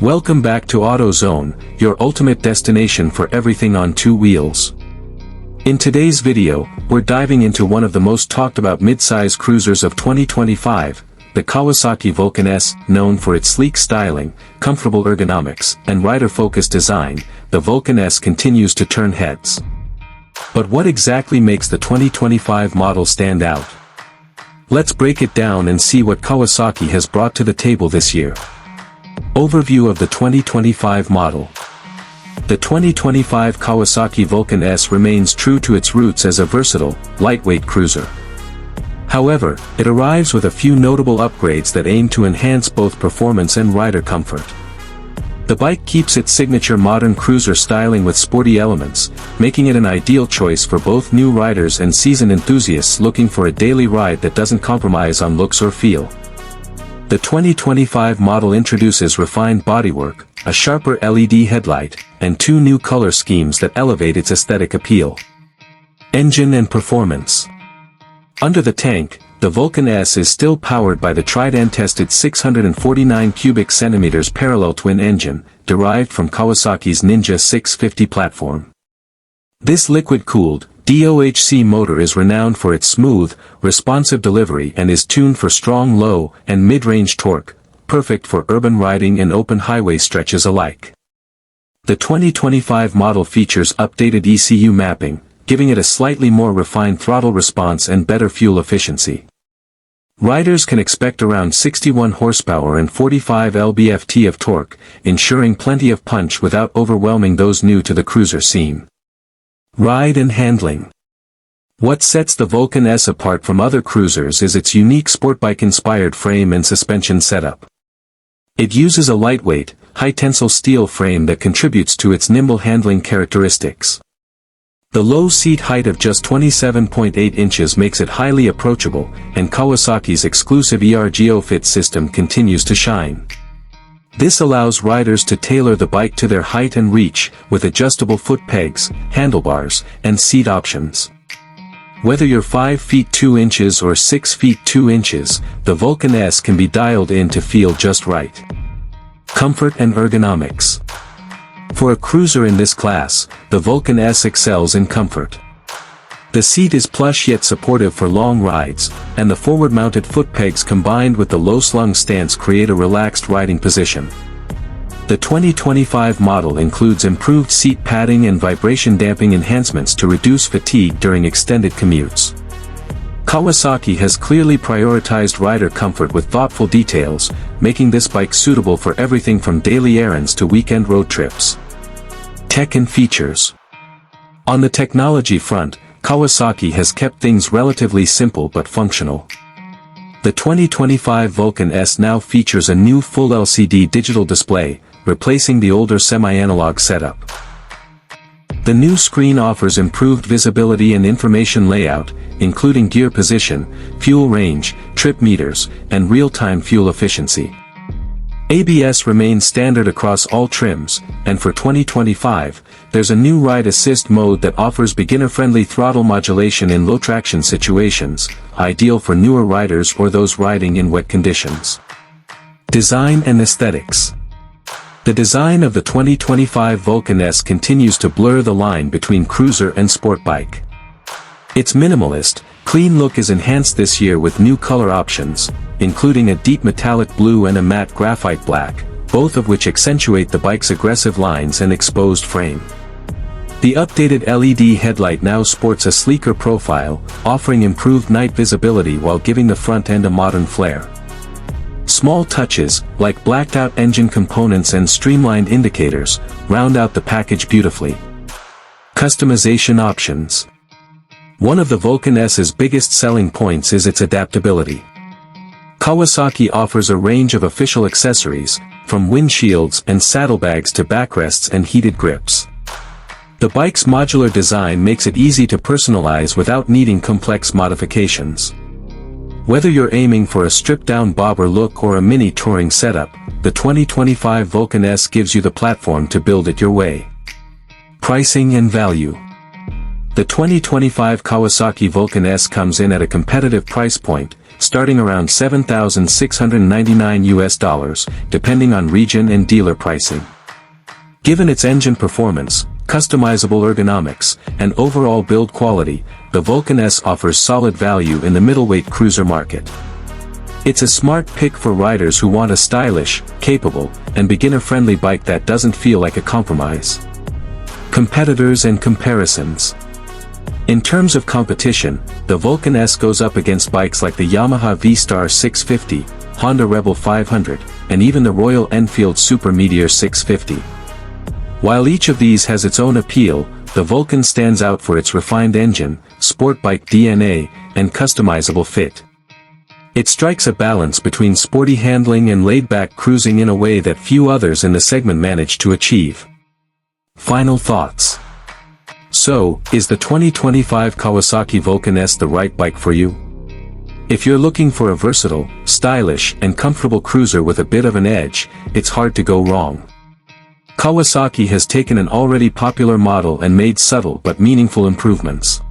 Welcome back to AutoZone, your ultimate destination for everything on two wheels. In today's video, we're diving into one of the most talked about mid-size cruisers of 2025, the Kawasaki Vulcan S. Known for its sleek styling, comfortable ergonomics, and rider-focused design, the Vulcan S continues to turn heads. But what exactly makes the 2025 model stand out? Let's break it down and see what Kawasaki has brought to the table this year. Overview of the 2025 model. The 2025 Kawasaki Vulcan S remains true to its roots as a versatile, lightweight cruiser. However, it arrives with a few notable upgrades that aim to enhance both performance and rider comfort. The bike keeps its signature modern cruiser styling with sporty elements, making it an ideal choice for both new riders and seasoned enthusiasts looking for a daily ride that doesn't compromise on looks or feel. The 2025 model introduces refined bodywork, a sharper LED headlight, and two new color schemes that elevate its aesthetic appeal. Engine and performance. Under the tank, the Vulcan S is still powered by the tried-and-tested 649 cubic centimeters parallel twin engine, derived from Kawasaki's Ninja 650 platform. This liquid-cooled, DOHC motor is renowned for its smooth, responsive delivery and is tuned for strong low and mid-range torque, perfect for urban riding and open highway stretches alike. The 2025 model features updated ECU mapping, giving it a slightly more refined throttle response and better fuel efficiency. Riders can expect around 61 horsepower and 45 lb-ft of torque, ensuring plenty of punch without overwhelming those new to the cruiser scene. Ride and handling. What sets the Vulcan S apart from other cruisers is its unique sport bike-inspired frame and suspension setup. It uses a lightweight, high-tensile steel frame that contributes to its nimble handling characteristics. The low seat height of just 27.8 inches makes it highly approachable, and Kawasaki's exclusive Ergo-Fit system continues to shine. This allows riders to tailor the bike to their height and reach, with adjustable foot pegs, handlebars, and seat options. Whether you're 5 feet 2 inches or 6 feet 2 inches, the Vulcan S can be dialed in to feel just right. Comfort and ergonomics. For a cruiser in this class, the Vulcan S excels in comfort. The seat is plush yet supportive for long rides, and the forward-mounted foot pegs combined with the low-slung stance create a relaxed riding position. The 2025 model includes improved seat padding and vibration damping enhancements to reduce fatigue during extended commutes. Kawasaki has clearly prioritized rider comfort with thoughtful details, making this bike suitable for everything from daily errands to weekend road trips. Tech and features. On the technology front, Kawasaki has kept things relatively simple but functional. The 2025 Vulcan S now features a new full LCD digital display, replacing the older semi-analog setup. The new screen offers improved visibility and information layout, including gear position, fuel range, trip meters, and real-time fuel efficiency. ABS remains standard across all trims, and for 2025, there's a new ride assist mode that offers beginner-friendly throttle modulation in low-traction situations, ideal for newer riders or those riding in wet conditions. Design and aesthetics. The design of the 2025 Vulcan S continues to blur the line between cruiser and sport bike. Its minimalist, clean look is enhanced this year with new color options, including a deep metallic blue and a matte graphite black, both of which accentuate the bike's aggressive lines and exposed frame. The updated LED headlight now sports a sleeker profile, offering improved night visibility while giving the front end a modern flair. Small touches, like blacked-out engine components and streamlined indicators, round out the package beautifully. Customization options. One of the Vulcan S's biggest selling points is its adaptability. Kawasaki offers a range of official accessories, from windshields and saddlebags to backrests and heated grips. The bike's modular design makes it easy to personalize without needing complex modifications. Whether you're aiming for a stripped-down bobber look or a mini touring setup, the 2025 Vulcan S gives you the platform to build it your way. Pricing and value. The 2025 Kawasaki Vulcan S comes in at a competitive price point, starting around $7,699 US, depending on region and dealer pricing. Given its engine performance, customizable ergonomics, and overall build quality, the Vulcan S offers solid value in the middleweight cruiser market. It's a smart pick for riders who want a stylish, capable, and beginner-friendly bike that doesn't feel like a compromise. Competitors and comparisons. In terms of competition, the Vulcan S goes up against bikes like the Yamaha V-Star 650, Honda Rebel 500, and even the Royal Enfield Super Meteor 650. While each of these has its own appeal, the Vulcan stands out for its refined engine, sport bike DNA, and customizable fit. It strikes a balance between sporty handling and laid-back cruising in a way that few others in the segment manage to achieve. Final thoughts. So, is the 2025 Kawasaki Vulcan S the right bike for you? If you're looking for a versatile, stylish, and comfortable cruiser with a bit of an edge, it's hard to go wrong. Kawasaki has taken an already popular model and made subtle but meaningful improvements.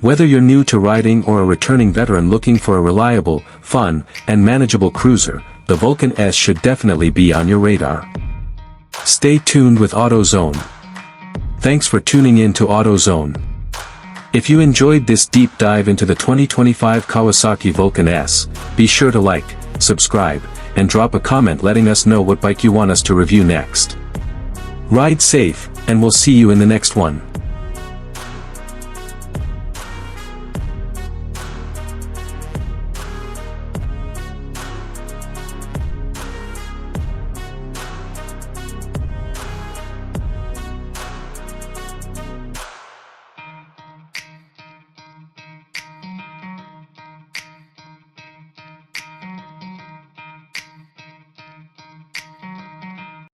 Whether you're new to riding or a returning veteran looking for a reliable, fun, and manageable cruiser, the Vulcan S should definitely be on your radar. Stay tuned with AutoZone. Thanks for tuning in to AutoZone. If you enjoyed this deep dive into the 2025 Kawasaki Vulcan S, be sure to like, subscribe, and drop a comment letting us know what bike you want us to review next. Ride safe, and we'll see you in the next one.